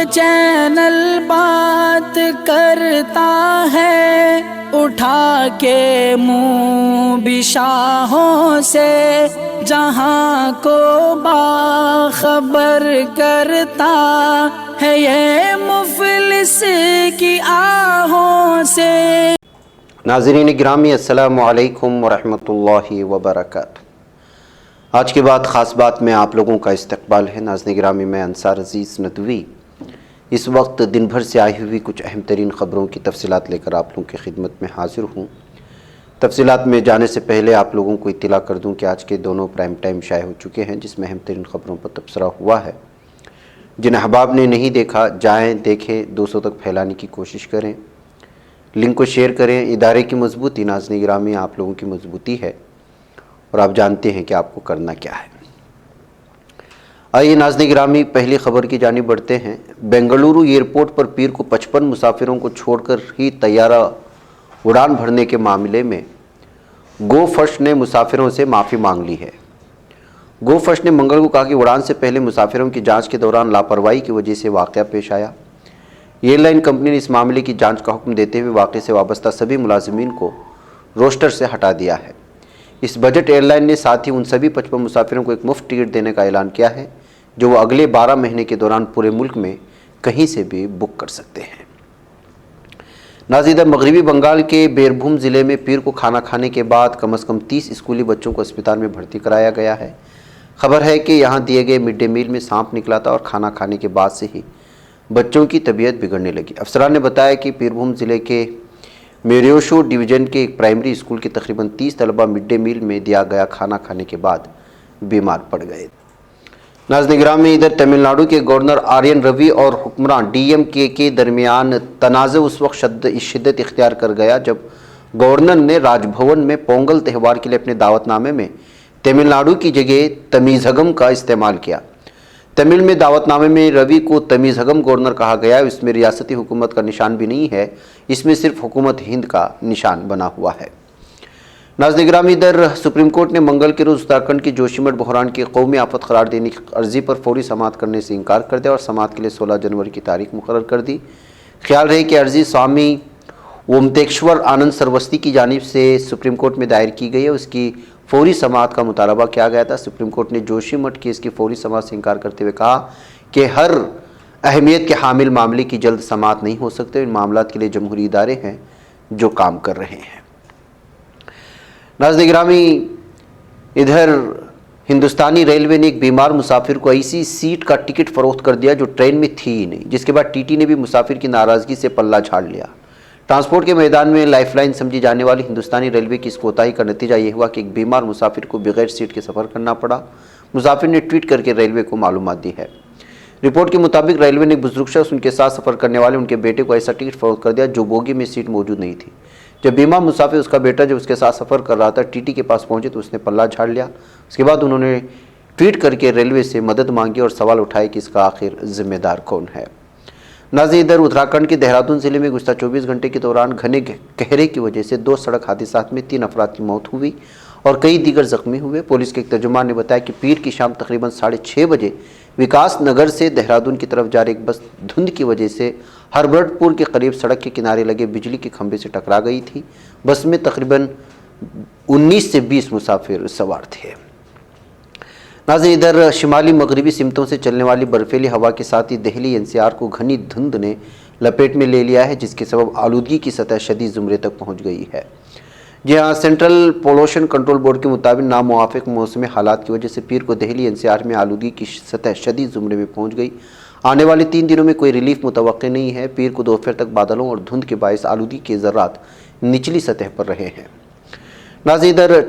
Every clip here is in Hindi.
चैनल बात करता है, उठा के मुँह बिशाहों से, जहाँ को बाखबर करता है ये मुफलिस की आहों से। नाज़रीन गिरामी अस्सलामु अलैकुम वरहमतुल्लाहि वबरकातुहू। आज के बाद ख़ास बात में आप लोगों का इस्तकबाल है। नाज़रीन गिरामी, मैं अंसार अज़ीज़ नदवी इस वक्त दिन भर से आई हुई कुछ अहम तरीन ख़बरों की तफसीलात लेकर आप लोगों की खिदमत में हाज़िर हूँ। तफसीलात में जाने से पहले आप लोगों को इत्तला कर दूँ कि आज के दोनों प्राइम टाइम शाये हो चुके हैं, जिसमें अहम तरीन ख़बरों पर तबसरा हुआ है। जिन अहबाब ने नहीं देखा, जाएँ देखें, दूसरों तक फैलाने की कोशिश करें, लिंक को शेयर करें। इदारे की मजबूती नाज़रीन गिरामी आप लोगों की मजबूती है और आप जानते हैं कि आपको करना क्या है। आइए नाज़रीन गिरामी पहली खबर की जानिब बढ़ते हैं। बेंगलुरु एयरपोर्ट पर पीर को 55 मुसाफिरों को छोड़कर ही तैयारा उड़ान भरने के मामले में गो फर्स्ट ने मुसाफिरों से माफ़ी मांग ली है। गो फर्स्ट ने मंगल को कहा कि उड़ान से पहले मुसाफिरों की जाँच के दौरान लापरवाही की वजह से वाक़या पेश आया। एयरलाइन कंपनी ने इस मामले की जांच का हुक्म देते हुए वाक़े से वाबस्ता सभी मुलाजिमीन को रोस्टर से हटा दिया है। इस बजट एयरलाइन ने साथ ही उन सभी 55 मुसाफिरों को एक मुफ्त टिकट देने का ऐलान किया है जो वो अगले 12 महीने के दौरान पूरे मुल्क में कहीं से भी बुक कर सकते हैं। नाज़रीन, मगरबी बंगाल के बीरभूम ज़िले में पीर को खाना खाने के बाद कम से कम 30 स्कूली बच्चों को अस्पताल में भर्ती कराया गया है। खबर है कि यहाँ दिए गए मिड डे मील में सांप निकला था और खाना खाने के बाद से ही बच्चों की तबीयत बिगड़ने लगी। अफसरान ने बताया कि बीरभूम ज़िले के मेरियोशो डिवीज़न के एक प्राइमरी स्कूल के तकरीबन 30 तलबा मिड डे मील में दिया गया खाना खाने के बाद बीमार पड़ गए। नाज़रीन गिरामी, इधर तमिलनाडु के गवर्नर आर्यन रवि और हुक्मरान डीएमके के दरमियान तनाज़ उस वक्त शिद्दत इख्तियार कर गया जब गवर्नर ने राजभवन में पोंगल त्यौहार के लिए अपने दावतनामे में तमिलनाडु की जगह तमीज़हगम का इस्तेमाल किया। तमिल में दावतनामे में रवि को तमीज़हगम गवर्नर कहा गया है। इसमें रियासती हुकूमत का निशान भी नहीं है, इसमें सिर्फ हुकूमत हिंद का निशान बना हुआ है। नाज़रीन गिरामी, इधर सुप्रीम कोर्ट ने मंगल के रोज़ उत्तराखंड की जोशीमठ बहरान की कौमी आफत करार देने की अर्जी पर फौरी समाअत करने से इनकार कर दिया और समाअत के लिए 16 जनवरी की तारीख मुकर्रर कर दी। ख्याल रहे कि अर्जी स्वामी ओमतेश्वर आनंद सरवस्ती की जानिब से सुप्रीम कोर्ट में दायर की गई है, उसकी फौरी समाअत का मुतालबा किया गया था। सुप्रीम कोर्ट ने जोशीमठ केस की फौरी समाअत से इनकार करते हुए कहा कि हर अहमियत के हामिल मामले की जल्द समाअत नहीं हो सकते। इन मामलात के लिए जमहूरी इदारे हैं जो काम कर रहे हैं। नाज़रीन गिरामी, इधर हिंदुस्तानी रेलवे ने एक बीमार मुसाफिर को ऐसी सीट का टिकट फ़रोख्त कर दिया जो ट्रेन में थी ही नहीं, जिसके बाद टीटी ने भी मुसाफिर की नाराज़गी से पल्ला झाड़ लिया। ट्रांसपोर्ट के मैदान में लाइफलाइन समझी जाने वाली हिंदुस्तानी रेलवे की इस कोताही का नतीजा ये हुआ कि एक बीमार मुसाफिर को बगैर सीट के सफ़र करना पड़ा। मुसाफिर ने ट्वीट करके रेलवे को मालूमात दी है। रिपोर्ट के मुताबिक रेलवे ने बुजुर्ग शख्स, उनके साथ सफ़र करने वाले उनके बेटे को ऐसा टिकट फ़रोख्त कर दिया जो बोगी में सीट मौजूद नहीं थी। जब बीमार मुसाफिर, उसका बेटा जब उसके साथ सफ़र कर रहा था, टीटी के पास पहुँचे तो उसने पल्ला झाड़ लिया। उसके बाद उन्होंने ट्वीट करके रेलवे से मदद मांगी और सवाल उठाए कि इसका आखिर जिम्मेदार कौन है। नाज़रीन, इधर उत्तराखंड के देहरादून ज़िले में गुज़श्ता 24 घंटे के दौरान घने कहरे की वजह से 2 सड़क हादसात में 3 अफराद की मौत हुई और कई दीगर ज़ख्मी हुए। पुलिस के एक तर्जुमान ने बताया कि पीर की शाम तकरीबन 6:30 बजे विकास नगर से देहरादून की तरफ जा रही एक बस धुंध की वजह से हरबर्टपुर के करीब सड़क के किनारे लगे बिजली के खंभे से टकरा गई थी। बस में तकरीबन 19 से 20 मुसाफिर सवार थे। नाज़रीन, इधर शिमाली मगरबी सिमतों से चलने वाली बर्फीली हवा के साथ ही दिल्ली एनसीआर को घनी धुंध ने लपेट में ले लिया है, जिसके सबब आलूदगी की सतह शदीद ज़ुमरे तक पहुंच गई है। जी हाँ, सेंट्रल पोल्यूशन कंट्रोल बोर्ड के मुताबिक नामुवाफिक मौसमी हालात की वजह से पीर को दिल्ली एनसीआर में आलूदगी की सतह शदीद ज़ुमरे में पहुँच गई। आने वाले 3 दिनों में कोई रिलीफ मुतवक्किल नहीं है। पीर को दोपहर तक बादलों और धुंध के बायस आलूदगी के ज़र्रात निचली सतह पर रहे हैं। नाज़रीन, इधर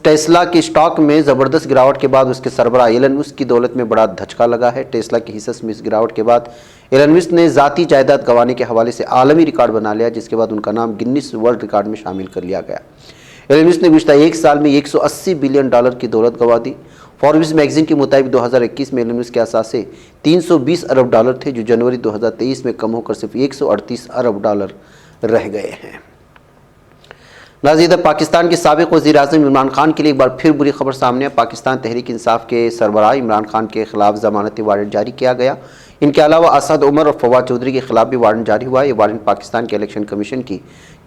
टेस्ला की स्टॉक में ज़बरदस्त गिरावट के बाद उसके सरबराह एलन मस्क की दौलत में बड़ा धचका लगा है। टेस्ला की हिस्सों में इस गिरावट के बाद एलन मस्क ने ज़ाती जायदाद गंवाने के हवाले से आलमी रिकॉर्ड बना लिया, जिसके बाद उनका नाम गिनीज वर्ल्ड रिकॉर्ड में शामिल कर लिया गया। एलन मस्क ने गुज़श्ता 1 साल में $180 बिलियन की दौलत गंवा दी। फॉर्ब्स मैगजीन के मुताबिक 2021 में एलन मस्क के असासे $320 अरब थे, जो जनवरी 2023 में कम होकर सिर्फ $138 अरब रह गए हैं। नाज़रीन, पाकिस्तान के साबिक़ वज़ीर-ए-आज़म इमरान खान के लिए एक बार फिर बुरी खबर सामने है। पाकिस्तान तहरीक इंसाफ के सरबराह इमरान खान के खिलाफ ज़मानती वारंट जारी किया गया। इनके अलावा असद उमर और फवाद चौधरी के खिलाफ भी वारंट जारी हुआ है। ये वारंट पाकिस्तान के इलेक्शन कमीशन की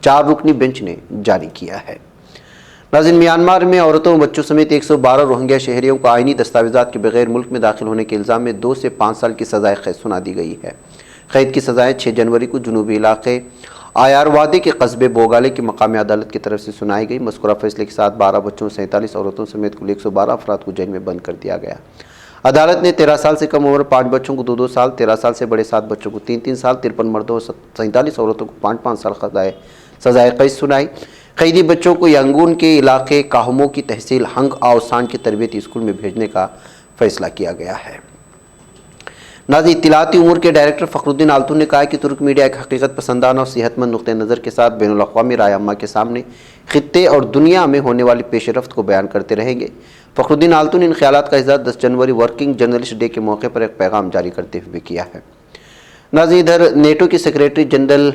4 रुकनी बेंच ने जारी किया है। नाज़रीन, म्यांमार में औरतों और बच्चों समेत 112 रोहिंग्या शहरियों को आईनी दस्तावेजात के बगैर मुल्क में दाखिल होने के इल्ज़ाम में 2 से 5 साल की सज़ाए कैद सुना दी गई है। कैद की सज़ाएँ 6 जनवरी को जुनूबी इलाके आयारवादी के कस्बे बोगाले की मकामी अदालत की तरफ से सुनाई गई। मज़कूरा फैसले के साथ 12 बच्चों, 47 औरतों समेत कुल 112 अफराद को जेल में बंद कर दिया गया। अदालत ने 13 साल से कम उम्र 5 बच्चों को 2-2 साल, 13 साल से बड़े 7 बच्चों को 3-3 साल, 53 मर्दों और 47 औरतों को 5-5 साल सजाए कैद सुनाई। कैदी बच्चों को यंगून के इलाके काहमो की तहसील हंग आवसान के तरबियती स्कूल में भेजने का फैसला किया गया है। नाज़रीन, इत्तलाती उमूर के डायरेक्टर फ़खरुद्दीन आल्तून ने कहा कि तुर्क मीडिया एक हकीकत पसंदाना और सेहतमंद नुक़्ते नज़र के साथ बैनुल अक़वामी राय अम्मा के सामने ख़ित्ते और दुनिया में होने वाली पेशरफ्त को बयान करते रहेंगे। फ़खरुद्दीन आल्तून ने इन ख़यालात का इज़हार 10 जनवरी वर्किंग जर्नलिस्ट डे के मौके पर एक पैगाम जारी करते हुए किया है। नाज़रीन, इधर नेटो के सेक्रेटरी जनरल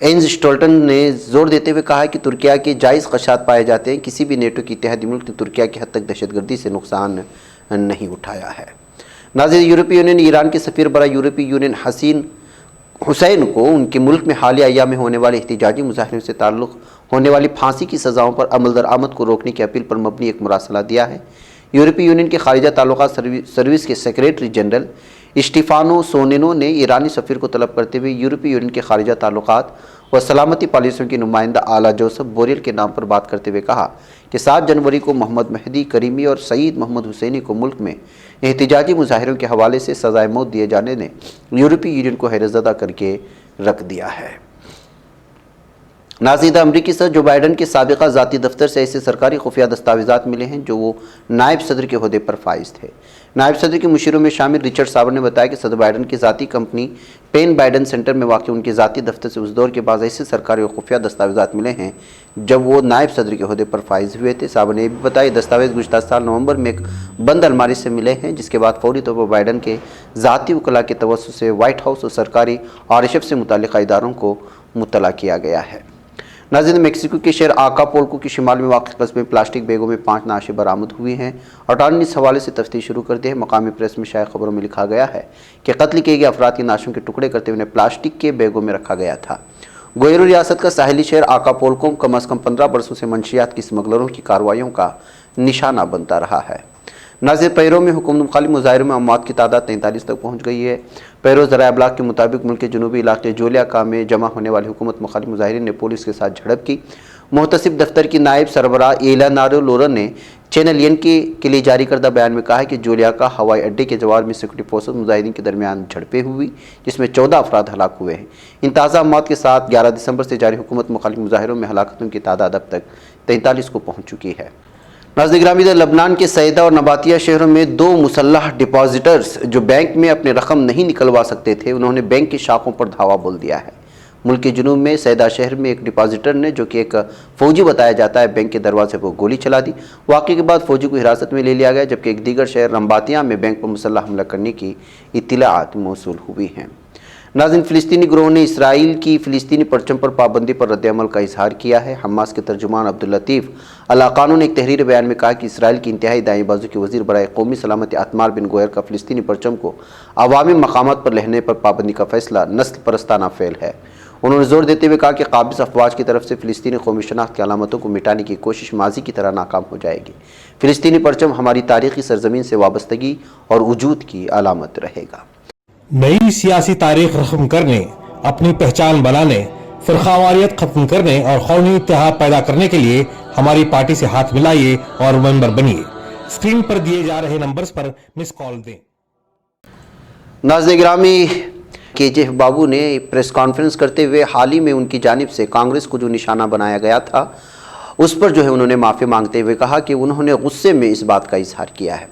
एंज स्टोल्टन ने जोर देते हुए कहा कि तुर्किया के जायज़ ख़दशात पाए जाते हैं। किसी भी नेटो के इत्तेहादी मुल्क ने तुर्किया की हद तक दहशतगर्दी से नुकसान नहीं उठाया है। नाज़रीन, यूरोपीय यूनियन ने ईरान के सफ़ीर बरा यूरोपीय यूनियन हुसैन को उनके मुल्क में हालिया अय्याम में होने वाले एहतिजाजी मुजाहरों से ताल्लुक़ होने वाली फांसी की सज़ाओं पर अमल दरामद को रोकने की अपील पर मबनी एक मुरासला दिया है। यूरोपीय यूनियन के खारिजा ताल्लुकात सर्विस के सेक्रेटरी जनरल स्टीफानो सोनेनो ने ईरानी सफ़ीर को तलब करते हुए यूरोपीय यूनियन के खारिजा ताल्लुकात व सलामती पॉलिसियों के नुमाइंदा आला जोसेफ बोरेल के नाम पर बात करते हुए कहा कि 7 जनवरी को मोहम्मद महदी करीमी और सईद मोहम्मद हुसैनी को मुल्क में एहतिजाजी मुजाहिरों के हवाले से सज़ाए मौत दिए जाने ने यूरोपीय यूनियन को हैरतज़दा करके रख दिया है। नाज़रीन, अमरीकी सदर जो बाइडन के साबिक़ा ज़ाती दफ्तर से ऐसे सरकारी खुफिया दस्तावेज़ात मिले हैं जो वो नायब सदर के ओहदे पर फाइज थे। नायब सदर के मुशीरों में शामिल रिचर्ड साबर ने बताया कि सदर बाइडन की ज़ाती कंपनी पेन बाइडन सेंटर में वाक़ उनके ज़ाती दफ्तर से उस दौर के बाद ऐसे सरकारी और खुफिया दस्तावेज़ात मिले हैं जब वो नायब सदर के ओहदे पर फाइज हुए थे। साबर ने भी बताया दस्तावेज़ गुज़श्ता साल नवंबर में एक बंद अलमारी से मिले हैं, जिसके बाद फौरी तौर पर बाइडन के ज़ाती वकला के तवस्सुत से वाइट हाउस और सरकारी आरएशएफ से मुतल्लिक़ इदारों को मुत्तला किया गया है। नाज़रीन, मेक्सिको के शहर आकापुल्को के शिमाल में वाक़ कस्बे में प्लास्टिक बैगों में 5 नाशे बरामद हुई हैं। अटॉर्नी इस हवाले से तफ्तीश शुरू कर दी है। मकामी प्रेस में शाया खबरों में लिखा गया है कि कत्ल किए गए अफराद के नाशों के टुकड़े करते हुए प्लास्टिक के बैगों में रखा गया था। गोयरो रियासत का साहिली शहर आकापुल्को कम अज़ कम 15 बरसों से मंशियात की स्मगलरों की कार्रवाइयों का निशाना बनता रहा है। नाज़रीन, पैरो में हुकूमत मुखालिफ मुजाहिरों में अमवात की तादाद 43 तक पहुँच गई है। पैरो ज़राए अबलाग के मुताबिक मुल्क के जनूबी इलाके जोलिया में जमा होने वाली हुकूमत मुखालिफ मुजाहिरीन ने पुलिस के साथ झड़प की। मुहतसिब दफ्तर की नायब सरबराह एलानारो लोरन ने चैनल एन के लिए जारी करदा बयान में कहा है कि जोलिया का हवाई अड्डे के जवाब में सिक्योरिटी फोर्सेस मुजाहिदीन के दरमियान झड़पें हुई, जिसमें 14 अफराद हलाक हुए हैं। इन ताज़ा मौत के साथ 11 दिसंबर से जारी हुकूमत मुखालिफ मुजाहिरों में हलाकतों की तादाद अब तक 43 को पहुँच चुकी है। नाज़रीन गिरामी, लबनान के सैदा और नबातिया शहरों में 2 मुसल्लह डिपॉजिटर्स जो बैंक में अपने रकम नहीं निकलवा सकते थे, उन्होंने बैंक की शाखों पर धावा बोल दिया है। मुल्क के जुनूब में सैदा शहर में एक डिपॉजिटर ने, जो कि एक फ़ौजी बताया जाता है, बैंक के दरवाजे पर गोली चला दी। वाक़े के बाद फ़ौजी को हिरासत में ले लिया गया, जबकि एक दीगर शहर रंबातिया में बैंक पर मुसल्लह हमला करने की इत्तलाआत मौसूल हुई हैं। नाज़रीन, फ़िलिस्तीनी गिरोह ने इसराइल की फ़िलिस्तीनी परचम पर पाबंदी पर रद्द-ए-अमल का इजहार किया है। हमास के तर्जुमान अब्दुल लतीफ़ अल-क़ानून ने एक तहरीर बयान में कहा कि इसराइल की इंतहाई दाएँ बाजू के वज़ीर बराए कौमी सलामती अतमार बिन गोयर का फ़िलिस्तीनी परचम को अवामी मकामात पर लहने पर पाबंदी का फ़ैसला नस्ल परस्ताना फ़ेल है। उन्होंने जोर देते हुए कहा कि काबिज़ अफवाज की तरफ से फ़िलिस्तीनी कौमी शनाख्त की अलामतों को मिटाने की कोशिश माजी की तरह नाकाम हो जाएगी। फ़िलिस्तीनी परचम हमारी तारीख़ी सरजमीन से वाबस्तगी और वजूद की अलामत रहेगा। नई सियासी तारीख रस्म करने, अपनी पहचान बनाने, फ़िरक़ावारियत ख़त्म करने और कौमी इत्तेहाद पैदा करने के लिए हमारी पार्टी से हाथ मिलाइए और मेंबर बनिए। स्क्रीन पर दिए जा रहे नंबर्स पर मिस कॉल दें। नाज़रीन गिरामी, KJ बाबू ने प्रेस कॉन्फ्रेंस करते हुए हाल ही में उनकी जानिब से कांग्रेस को जो निशाना बनाया गया था, उस पर जो है उन्होंने माफ़ी मांगते हुए कहा कि उन्होंने गुस्से में इस बात का इजहार किया है।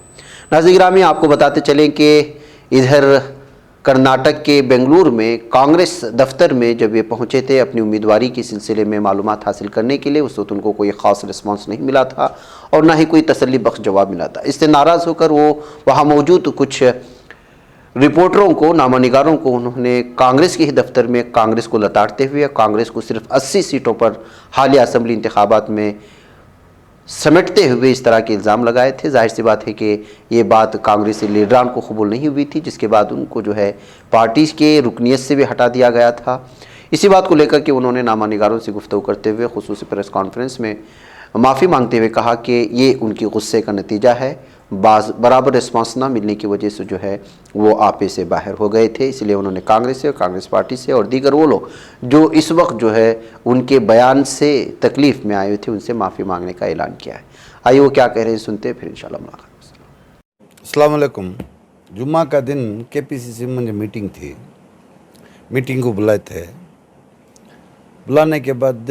नाज़रीन गिरामी, आपको बताते चलें कि इधर कर्नाटक के बेंगलुरु में कांग्रेस दफ्तर में जब ये पहुंचे थे अपनी उम्मीदवारी के सिलसिले में मालूमात हासिल करने के लिए, उस वक्त उनको कोई ख़ास रिस्पांस नहीं मिला था और ना ही कोई तसल्ली बख्श जवाब मिला था। इससे नाराज़ होकर वो वहाँ मौजूद कुछ रिपोर्टरों को, नामानिगारों को, उन्होंने कांग्रेस के ही दफ्तर में कांग्रेस को लताड़ते हुए कांग्रेस को सिर्फ 80 सीटों पर हालिया असम्बली इंतखाबात में समेटते हुए इस तरह के इल्ज़ाम लगाए थे। जाहिर सी बात है कि ये बात कांग्रेसी लीडरान को कबूल नहीं हुई थी, जिसके बाद उनको जो है पार्टी के रुकनीत से भी हटा दिया गया था। इसी बात को लेकर के उन्होंने नामा निगारों से गुफ्तगू करते हुए खुसूसी प्रेस कॉन्फ्रेंस में माफ़ी मांगते हुए कहा कि ये उनकी गुस्से का नतीजा है। बराबर रिस्पांस ना मिलने की वजह से जो है वो आपे से बाहर हो गए थे। इसलिए उन्होंने कांग्रेस से, कांग्रेस पार्टी से और दीगर वो लोग जो इस वक्त जो है उनके बयान से तकलीफ़ में आए हुए थे उनसे माफ़ी मांगने का ऐलान किया है। आइए वो क्या कह रहे हैं सुनते हैं, फिर इंशाल्लाह मुलाकात। अस्सलाम वालेकुम। जुम्मा का दिन केपीसीसी में जो मीटिंग थी, मीटिंग को बुलाए थे। बुलाने के बाद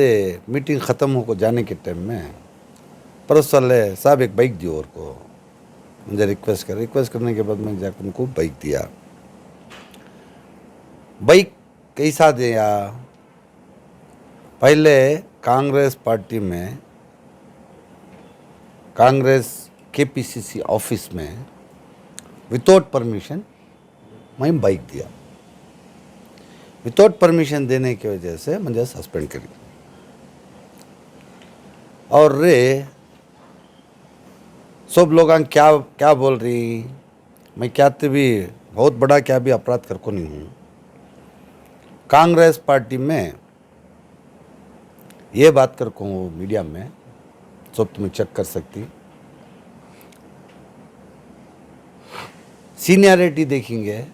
मीटिंग ख़त्म होकर जाने के टाइम में पड़ोस वाले साहब एक बाइक दियो और को मुझे रिक्वेस्ट करने के बाद मैं जाकर उनको बाइक दिया। बाइक कैसा दिया? पहले कांग्रेस पार्टी में, कांग्रेस केपीसीसी ऑफिस में विदाउट परमिशन मैं बाइक दिया। विदाउट परमिशन देने की वजह से मुझे सस्पेंड करी। और रे सब लोग क्या क्या बोल रही, मैं क्या तो भी बहुत बड़ा क्या भी अपराध कर को नहीं हूँ। कांग्रेस पार्टी में ये बात कर को मीडिया में सब तुम्हें चेक कर सकती। सीनियरिटी देखेंगे,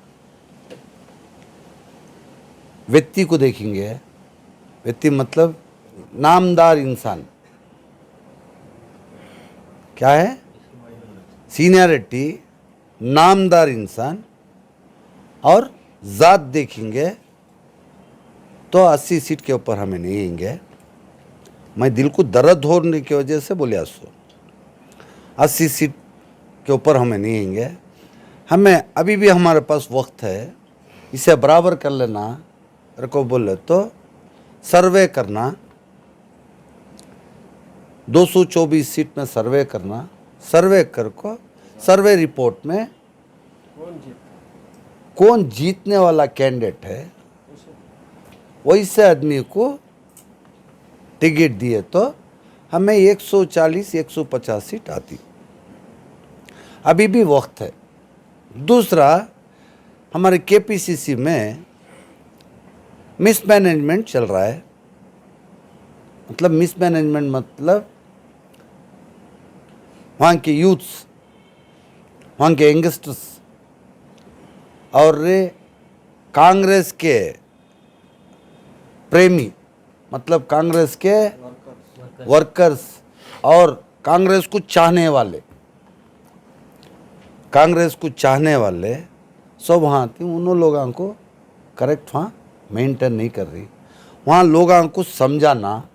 व्यक्ति को देखेंगे। व्यक्ति मतलब नामदार इंसान। क्या है सीनियरिटी? नामदार इंसान। और ज़ात देखेंगे तो 80 सीट के ऊपर हमें नहीं आएंगे। मैं दिल को दर्द होने की वजह से बोलिया 80 सीट के ऊपर हमें नहीं आएंगे। हमें अभी भी हमारे पास वक्त है, इसे बराबर कर लेना। को बोले तो सर्वे करना, 224 सीट में सर्वे करना। सर्वे कर को सर्वे रिपोर्ट में कौन जीतने वाला कैंडिडेट है वैसे आदमी को टिकट दिए तो हमें 140-150 सीट आती। अभी भी वक्त है। दूसरा, हमारे केपीसीसी में मिसमैनेजमेंट चल रहा है। मतलब मिसमैनेजमेंट मतलब वहाँ के यूथ्स, वहाँ के यंगस्टर्स और कांग्रेस के प्रेमी, मतलब कांग्रेस के वर्कर्स और कांग्रेस को चाहने वाले, सब वहाँ थी। उन लोगों को करेक्ट वहाँ मेंटेन नहीं कर रही। वहाँ लोगों को समझाना,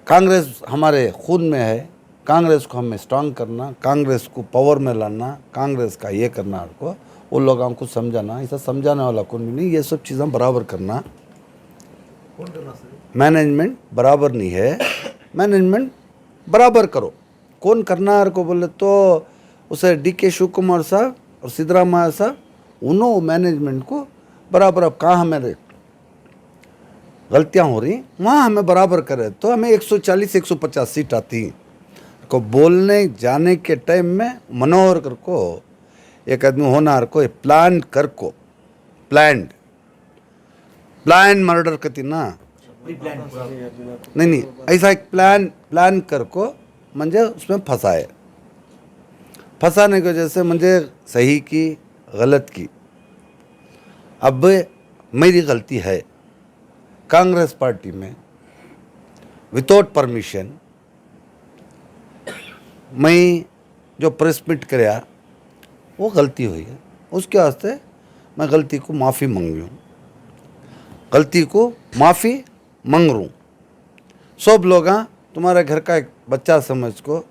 कांग्रेस हमारे खून में है, कांग्रेस को हमें स्ट्रांग करना, कांग्रेस को पावर में लाना, कांग्रेस का ये करना को वो लोगों को समझाना। ऐसा समझाने वाला कौन भी नहीं। ये सब चीज़ें बराबर करना। मैनेजमेंट बराबर नहीं है, मैनेजमेंट बराबर करो। कौन करना को बोले तो उसे DK शिव कुमार साहब और सिद्धरामैया साहब, उन्होंने मैनेजमेंट को बराबर। अब कहाँ हमें गलतियाँ हो रही, वहाँ हमें बराबर करे तो हमें 140-150 सीट आती। को बोलने जाने के टाइम में मनोहर कर को एक आदमी होनार को प्लान कर को प्लान मर्डर करती ना, नहीं ऐसा एक प्लान कर को मुझे उसमें फंसाने की वजह से मुझे सही की गलत की। अब मेरी गलती है। कांग्रेस पार्टी में विदाउट परमिशन मैं जो प्रेस मीट कराया वो गलती हुई है। उसके वास्ते मैं गलती को माफ़ी मांग रहा हूँ। सब लोग तुम्हारे घर का एक बच्चा समझ को,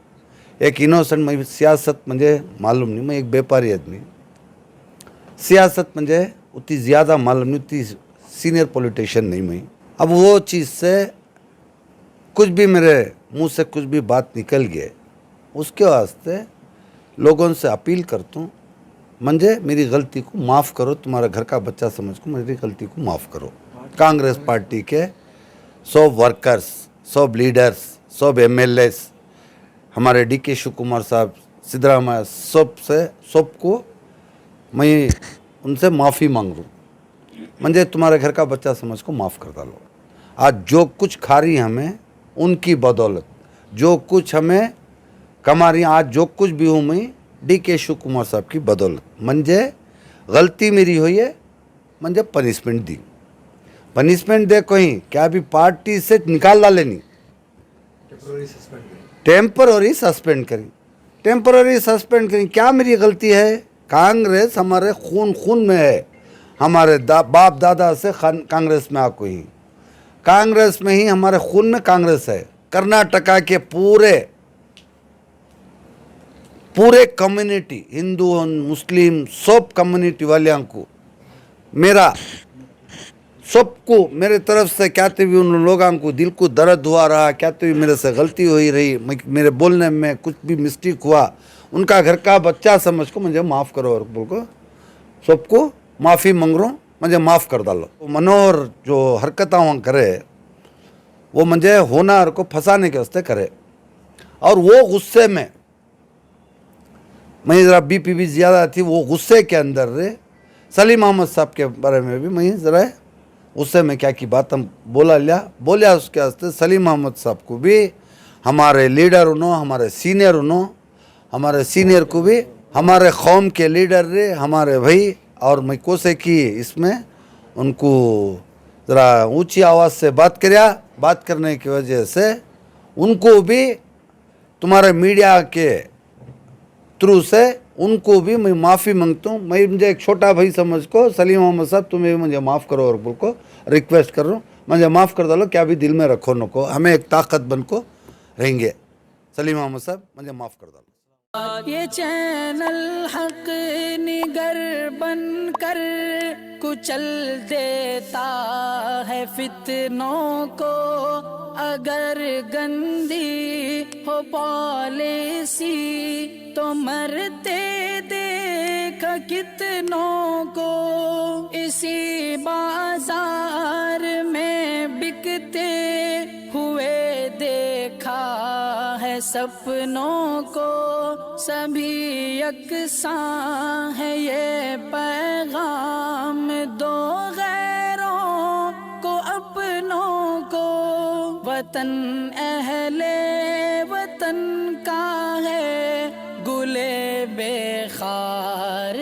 एक इनोसेंट। मैं सियासत मुझे मालूम नहीं, मैं एक व्यापारी आदमी। सियासत मुझे उतनी ज़्यादा मालूम नहीं, उतनी सीनियर पॉलिटिशियन नहीं मैं। अब वो चीज़ से कुछ भी मेरे मुंह से कुछ भी बात निकल गए, उसके वास्ते लोगों से अपील करता हूँ, मुझे मेरी गलती को माफ़ करो। तुम्हारा घर का बच्चा समझ को मेरी गलती को माफ़ करो। कांग्रेस पार्टी के सब वर्कर्स, सब लीडर्स, सब एमएलएस, हमारे DK शिव कुमार साहब, सिद्धरामैया, सबको मैं उनसे माफ़ी मांग रहा हूँ। म्हणजे तुम्हारे घर का बच्चा समझ को माफ़ कर डालो। आज जो कुछ खा रही हमें उनकी बदौलत, जो कुछ हमें कमा रही, आज जो कुछ भी हूँ मैं DK शिव कुमार साहब की बदौलत। म्हणजे गलती मेरी हुई है, म्हणजे पनिशमेंट दी, पनिशमेंट दे कहीं क्या भी पार्टी से निकाल डाले नहीं, टेम्पररी सस्पेंड करी, टेम्पररी सस्पेंड करी। क्या मेरी गलती है? कांग्रेस हमारे खून में है, हमारे बाप दादा से कांग्रेस में आको ही, कांग्रेस में ही हमारे खून में कांग्रेस है। कर्नाटका के पूरे कम्युनिटी, हिंदू मुस्लिम सब कम्युनिटी वालियों को, मेरा सबको मेरे तरफ से कहते हुए उन लोगों को दिल को दर्द हुआ रहा, कहते हुए मेरे से गलती हुई रही, मेरे बोलने में कुछ भी मिस्टेक हुआ, उनका घर का बच्चा समझ को मुझे माफ़ करो और बोल को सबको माफ़ी मांग रहा हूँ, मुझे माफ़ कर डालो। मनोहर जो हरकत वहाँ करे वो मुझे होनार को फंसाने के वास्ते करे, और वो गुस्से में मैं ज़रा BP भी ज़्यादा थी, वो गुस्से के अंदर रे सलीम अहमद साहब के बारे में भी मैं ज़रा गुस्से में क्या की बात हम बोलिया उसके वास्ते सलीम अहमद साहब को भी, हमारे लीडर उन्हों, हमारे सीनियर उन्हों, हमारे सीनियर को भी, हमारे कौम के लीडर रे हमारे भाई, और मैं कोसे की इसमें उनको ज़रा ऊंची आवाज़ से बात करने की वजह से उनको भी तुम्हारे मीडिया के थ्रू से उनको भी मैं माफ़ी मांगता हूँ। मैं मुझे एक छोटा भाई समझ को सलीम अहमद साहब तुम्हें मुझे माफ़ करो और बोल को रिक्वेस्ट कर रहा हूँ, मुझे माफ़ कर डालो, क्या भी दिल में रखो नको, हमें एक ताकत बन को रहेंगे। सलीम अहमद साहब मुझे माफ़ कर डालो। ये चैनल हक निगर बन कर कुचल देता है फितनों को, अगर गंदी हो पॉलिसी तो मरते देख कितनों को, इसी बाजार में बिकते हुए देखा है सपनों को, सभी यकसां है ये पैगाम दो गैरों को अपनों को, वतन अहले वतन का है गुले बेखार